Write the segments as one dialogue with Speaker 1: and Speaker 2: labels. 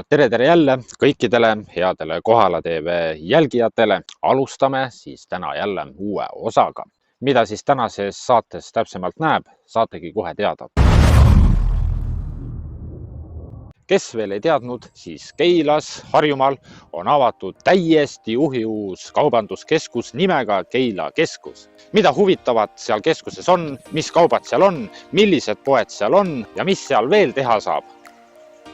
Speaker 1: Tere jälle kõikidele headele Kohala TV jälgijatele. Alustame siis täna jälle uue osaga. Mida siis tänases saates täpsemalt näeb, saategi kohe teada. Kes veel ei teadnud, siis Keilas, Harjumaal on avatud täiesti uhiuus kaubanduskeskus nimega Keila Keskus. Mida huvitavat seal keskuses on, mis kaubad seal on, millised poed seal on ja mis seal veel teha saab?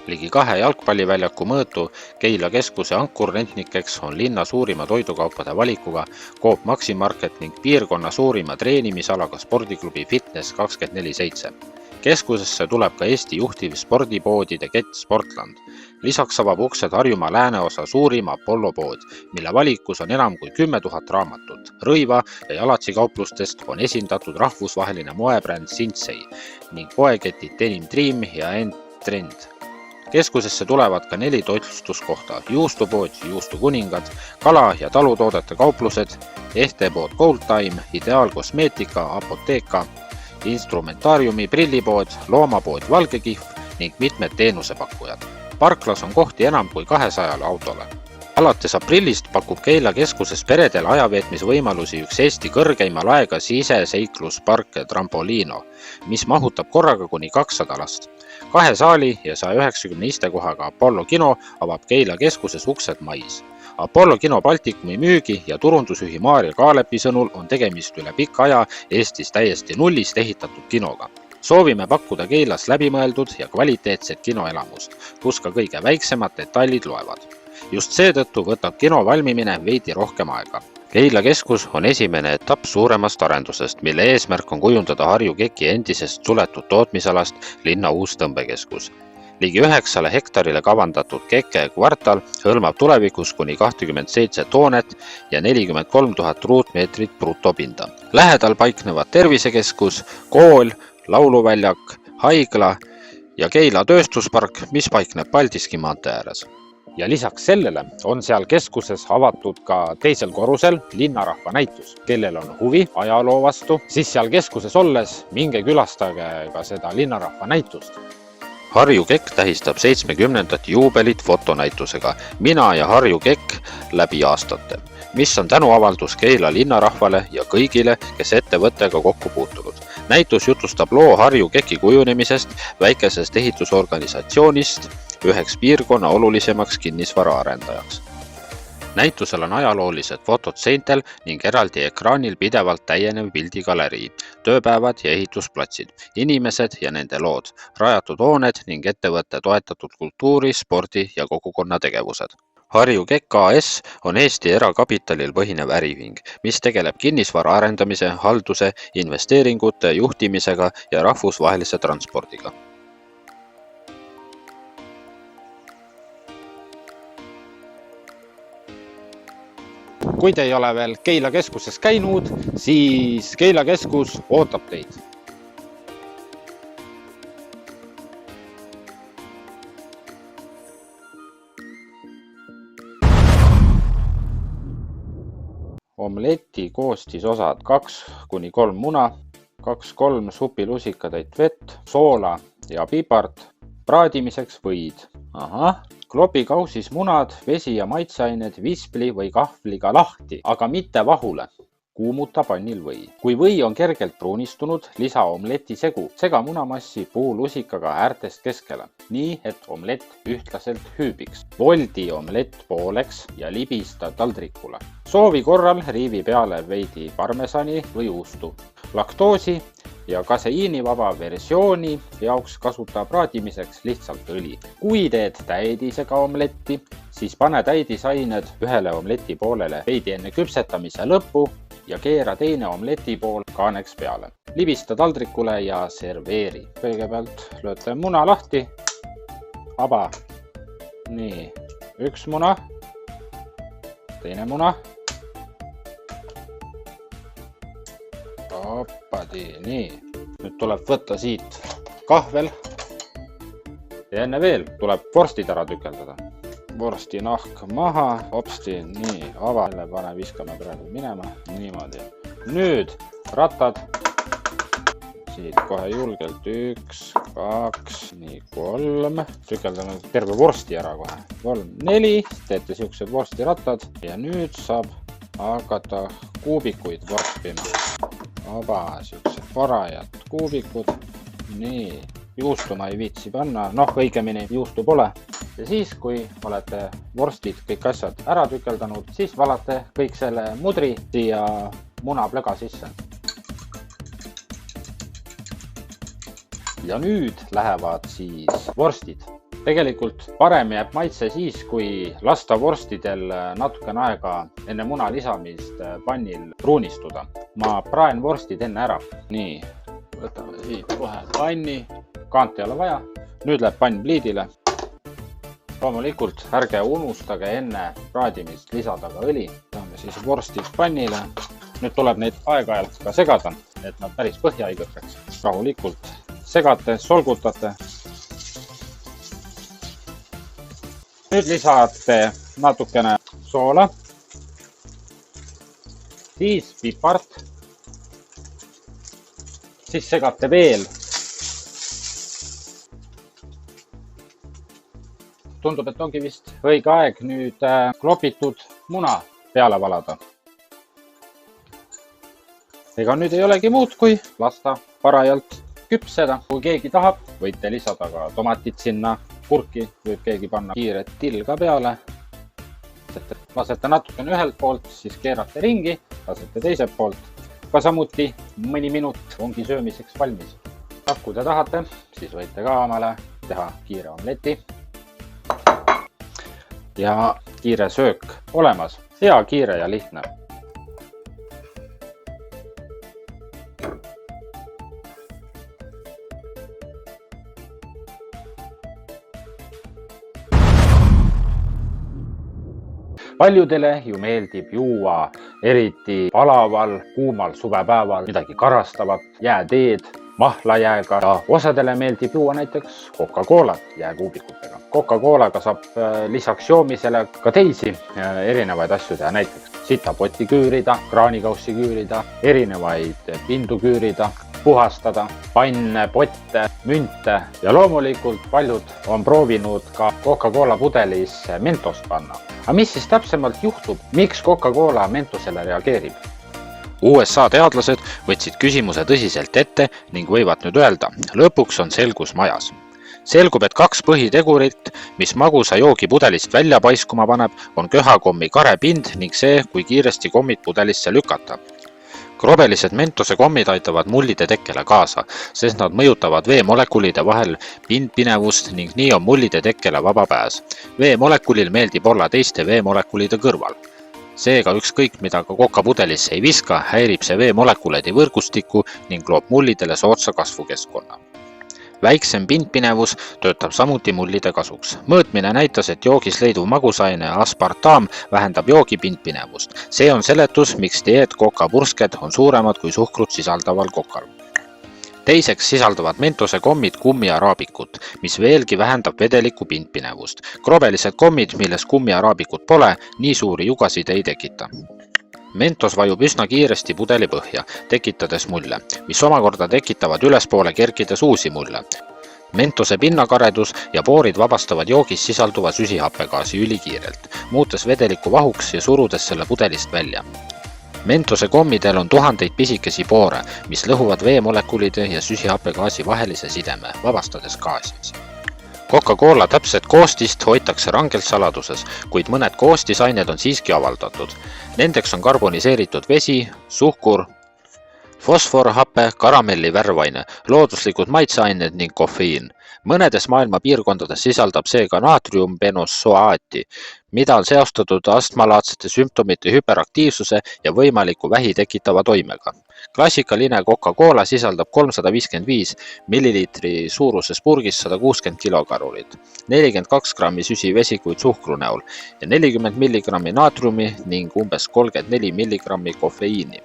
Speaker 1: Ligi 2 jalgpalliväljaku mõõtu Keila keskuse ankurrentnikeks on linna suurima toidukaupade valikuga Coop Maxi Market ning piirkonna suurima treenimisalaga spordiklubi Fitness 24/7. Keskusesse tuleb ka Eesti juhtiv spordipoodide kett Sportland. Lisaks avab uksed Harjumaa lääneosa suurim Apollo pood, mille valikus on enam kui 10 000 raamatut. Rõiva ja jalatsikauplustest on esindatud rahvusvaheline moebränd Sinsei ning poeketid Denim Dream ja End Trend. Keskusesse tulevad ka 4 toitlustuskohta, juustupood, juustukuningad, kala- ja talutoodete kauplused, ehtepood Gold Time, ideaalkosmeetika, apoteeka, instrumentaariumi prillipood, loomapood Valgekihv ning mitmed teenusepakkujad. Parklas on kohti enam kui 200 autole. Alates aprillist pakub Keila keskuses peredel ajaveetmisvõimalusi üks Eesti kõrgeima laega siseseikluspark Trampolino, mis mahutab korraga kuni 200 last. 2 saali ja 190 istekohaga Apollo kino avab Keila keskuses uksed mais. Apollo kino Baltikumi müügi ja turundusjuhi Maarja Kaalepi sõnul on tegemist üle pika aja Eestis täiesti nullist ehitatud kinoga. Soovime pakkuda Keilas läbimõeldud ja kvaliteetset kinoelamust, kus ka kõige väiksemad detailid loevad. Just seetõttu võtab kino valmimine veidi rohkem aega. Keila keskus on esimene etapp suuremast arendusest, mille eesmärk on kujundada Harju Keki endisest suletud tootmisalast linna uus tõmbekeskus. Ligi 9 hektarile kavandatud Keke kvartal hõlmab tulevikus kuni 27 hoonet ja 43 000 ruutmeetrit brutopinda. Lähedal paiknevad tervisekeskus, kool, lauluväljak, haigla ja Keila tööstuspark, mis paikneb Paldiski maantee ääres. Ja lisaks sellele on seal keskuses avatud ka teisel korrusel linnarahva näitus. Kellel on huvi ajaloo vastu, siis seal keskuses olles minge külastage ka seda linnarahva näitust. Harju Kekk tähistab 70. juubelit fotonäitusega Mina ja Harju Kekk läbi aastate, mis on tänuavaldus Keila linnarahvale ja kõigile, kes ettevõttega kokku puutunud. Näitus jutustab loo Harju Keki kujunemisest väikesest ehitusorganisatsioonist üheks piirkonna olulisemaks kinnisvaraarendajaks. Näitusel on ajaloolised fotod seintel ning eraldi ekraanil pidevalt täienev pildigalerii, tööpäevad ja ehitusplatsid, inimesed ja nende lood, rajatud hooned ning ettevõtte toetatud kultuuri, spordi ja kogukonna tegevused. Harju Kekk AS on Eesti erakapitalil põhinev äriühing, mis tegeleb kinnisvara arendamise, halduse, investeeringute, juhtimisega ja rahvusvahelise transpordiga. Kui te ei ole veel Keila keskuses käinud, siis Keila keskus ootab teid. Omleti koostisosad 2-3 muna, 2-3 supilusikatäit vett, soola ja pipart, praadimiseks võid. Klopikausis munad, vesi ja maitseained vispli või kahvliga lahti, aga mitte vahule. Kuumuta pannil või. Kui või on kergelt pruunistunud, lisa omleti segu. Sega munamassi puulusikaga äärtest keskele, nii et omlett ühtlaselt hüübiks. Voldi omlett pooleks ja libista taldrikule. Soovi korral riivi peale veidi parmesani või juustu. Laktoosi ja kaseiinivaba versiooni jaoks kasuta praadimiseks lihtsalt õli. Kui teed täidisega omletti, siis pane täidisained ühele omleti poolele veidi enne küpsetamise lõppu ja keera teine omleti pool kaaneks peale. Libista taldrikule ja serveeri. Kõigepealt löötle muna lahti. Aba. Nii, 1 muna, teine muna. Oppadi, nii. Nüüd tuleb võtta siit kahvel ja enne veel tuleb vorstid ära tükeldada. Vorsti nahk maha, hopsti, nii, ava, pane viskame praegu minema, niimoodi. Nüüd rattad, siit kohe julgelt 1, 2, nii 3, tükeldame terve vorsti ära kohe. 3, 4, teete siuksed vorstirattad ja nüüd saab hakata kuubikuid vorpima. Siuksed parajad kuubikud. Nii, juustu ma ei viitsi panna, õigemini juustu pole. Ja siis, kui olete vorstid kõik asjad ära tükeldanud, siis valate kõik selle mudri siia munaplöga sisse. Ja nüüd lähevad siis vorstid. Tegelikult parem jääb maitse siis, kui lasta vorstidel natukene aega enne muna lisamist pannil pruunistuda. Ma praen vorstid enne ära. Nii, võtame siit kohe panni. Kaant ei ole vaja. Nüüd läheb pann pliidile. Loomulikult ärge unustage enne praadimist lisada ka õli. Saame siis vorstid pannile. Nüüd tuleb neid aeg-ajalt ka segada, et nad päris põhja ei kõtreks. Rahulikult segate, solgutate. Nüüd lisate natukene soola, siis pipart, siis segate veel. Tundub, et ongi vist õige aeg nüüd klopitud muna peale valada. Ega nüüd ei olegi muud, kui lasta parajalt küpseda. Kui keegi tahab, võite lisada ka tomatit sinna, kurki, võib keegi panna kiiret tilga peale. Lasete natukene ühelt poolt, siis keerate ringi, lasete teiselt poolt. Ka samuti mõni minut ongi söömiseks valmis. Kui te tahate, siis võite ka omale teha kiire omleti. Ja kiire söök olemas. Hea, kiire ja lihtne. Paljudele ju meeldib juua eriti palaval, kuumal suvepäeval midagi karastavat, jääteed, mahlajääga ja osadele meeldib juua näiteks Coca-Colat jääkuubikutega. Coca-Colaga saab lisaks joomisele ka teisi erinevaid asju teha, näiteks sitapoti küürida, kraanikaussi küürida, erinevaid pindu küürida, puhastada, panne, potte, münte ja loomulikult paljud on proovinud ka Coca-Cola pudelis mentost panna. Aga mis siis täpsemalt juhtub, miks Coca-Cola mentosele reageerib? USA teadlased võtsid küsimuse tõsiselt ette ning võivad nüüd öelda, lõpuks on selgus majas. Selgub, et 2 põhitegurit, mis magusa joogi pudelist välja paiskuma paneb, on köhakommi karepind ning see, kui kiiresti kommid pudelisse lükata. Krobelised mentose kommid aitavad mullide tekkele kaasa, sest nad mõjutavad veemolekulide vahel pindpinevust ning nii on mullide tekkele vaba pääs. Veemolekulil meeldib olla teiste veemolekulide kõrval. Seega ükskõik, mida ka kokapudelisse ei viska, häirib see veemolekulide võrgustikku ning loob mullidele soodsa kasvukeskkonna. Väiksem pindpinevus töötab samuti mullide kasuks. Mõõtmine näitas, et joogis leiduv magusaine aspartam vähendab joogi pindpinevust. See on seletus, miks dieet kokapursked on suuremad kui suhkrut sisaldaval kokal. Teiseks sisaldavad mentose kommid kummiaraabikut, mis veelgi vähendab vedeliku pindpinevust. Krobelised kommid, milles kummiaraabikut pole, nii suuri jugasid ei tekita. Mentos vajub üsna kiiresti pudeli põhja, tekitades mulle, mis omakorda tekitavad ülespoole kerkides uusi mulle. Mentose pinnakaredus ja poorid vabastavad joogis sisalduva süsihappegaasi ülikiirelt, muutes vedeliku vahuks ja surudes selle pudelist välja. Mentose kommidel on tuhandeid pisikesi poore, mis lõhuvad veemolekulide ja süsihappegaasi vahelise sideme, vabastades gaasi. Coca-Cola täpset koostist hoitakse rangelt saladuses, kuid mõned koostisained on siiski avaldatud. Nendeks on karboniseeritud vesi, suhkur, fosforhappe, karamelli värvaine, looduslikud maitseained ning kofeiin. Mõnedes maailma piirkondades sisaldab seega naatriumbenzoaati, mida on seostatud astmalaadsete sümptomite hüperaktiivsuse ja võimaliku vähi tekitava toimega. Klassikaline Coca-Cola sisaldab 355 milliliitri suuruses purgis 160 kilokalorit, 42 grammi süsivesikuid suhkru näol ja 40 milligrammi naatriumi ning umbes 34 milligrammi kofeiini.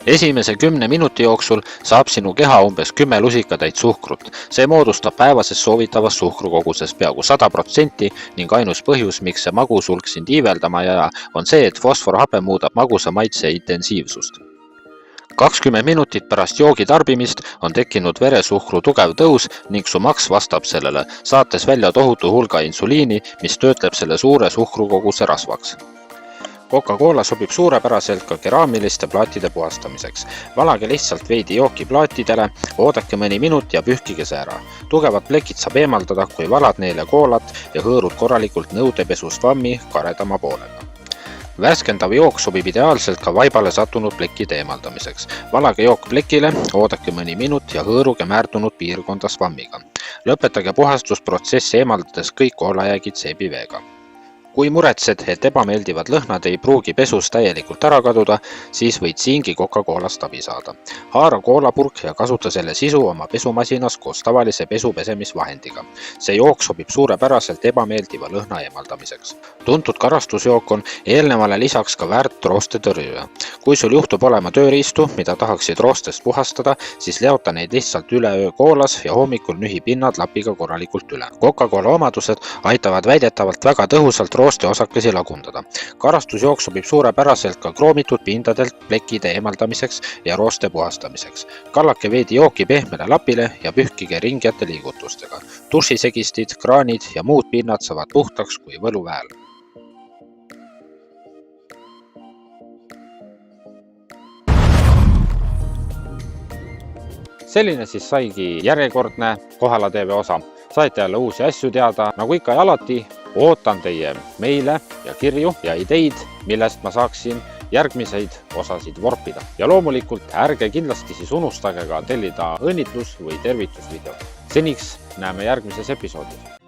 Speaker 1: Esimese 10 minuti jooksul saab sinu keha umbes 10 lusikatäit suhkrut. See moodustab päevases soovitavas suhkrukoguses peaaegu 100% ning ainus põhjus, miks see magusulk sind iiveldama ei aja, on see, et fosforhape muudab magusa maitse intensiivsust.
Speaker 2: 20 minutit pärast joogi tarbimist on tekkinud veresuhkru tugev tõus ning su maks vastab sellele, saates välja tohutu hulga insuliini, mis töötleb selle suure suhkrukoguse rasvaks. Coca-Cola sobib suurepäraselt ka keraamiliste plaatide puhastamiseks. Valage lihtsalt veidi jooki plaatidele, oodake mõni minut ja pühkige see ära. Tugevad plekid saab eemaldada, kui valad neile koolat ja hõõrud korralikult nõudepesust vammi karedama poolega. Värskendav jook sobib ideaalselt ka vaibale sattunud plekkide eemaldamiseks. Valage jook plekile, oodake mõni minut ja hõõruge määrdunud piirkonda svammiga. Lõpetage puhastusprotsessi eemaldades kõik koolajäägid seebiveega. Kui muretsed, et ebameeldivad lõhnad ei pruugi pesus täielikult ära kaduda, siis võid siingi Coca-Colast abi saada. Haara koolapurk ja kasuta selle sisu oma pesumasinas koos tavalise pesupesemisvahendiga. See jook sobib suurepäraselt ebameeldiva lõhna eemaldamiseks. Tuntud karastusjook on eelnevale lisaks ka väärt roostetõrjuja. Kui sul juhtub olema tööriistu, mida tahaksid roostest puhastada, siis leota neid lihtsalt üle öö koolas ja hommikul nühi pinnad lapiga korralikult üle. Coca-Cola omadused aitavad väidetavalt väga tõhusalt rooste osakesi lagundada. Karastusjook sobib suurepäraselt ka kroomitud pindadelt plekkide eemaldamiseks ja rooste puhastamiseks. Kallake veidi jooki pehmele lapile ja pühkige ringjate liigutustega. Dušisegistid, kraanid ja muud pinnad saavad puhtaks kui võluväel.
Speaker 1: Selline siis saigi järjekordne Kohala TV osa. Saite jälle uusi asju teada, nagu ikka ja alati. Ootan teie meile ja kirju ja ideid, millest ma saaksin järgmiseid osasid vorpida. Ja loomulikult ärge kindlasti siis unustage ka tellida õnnitlus- või tervitusvideo. Seniks näeme järgmises episoodis.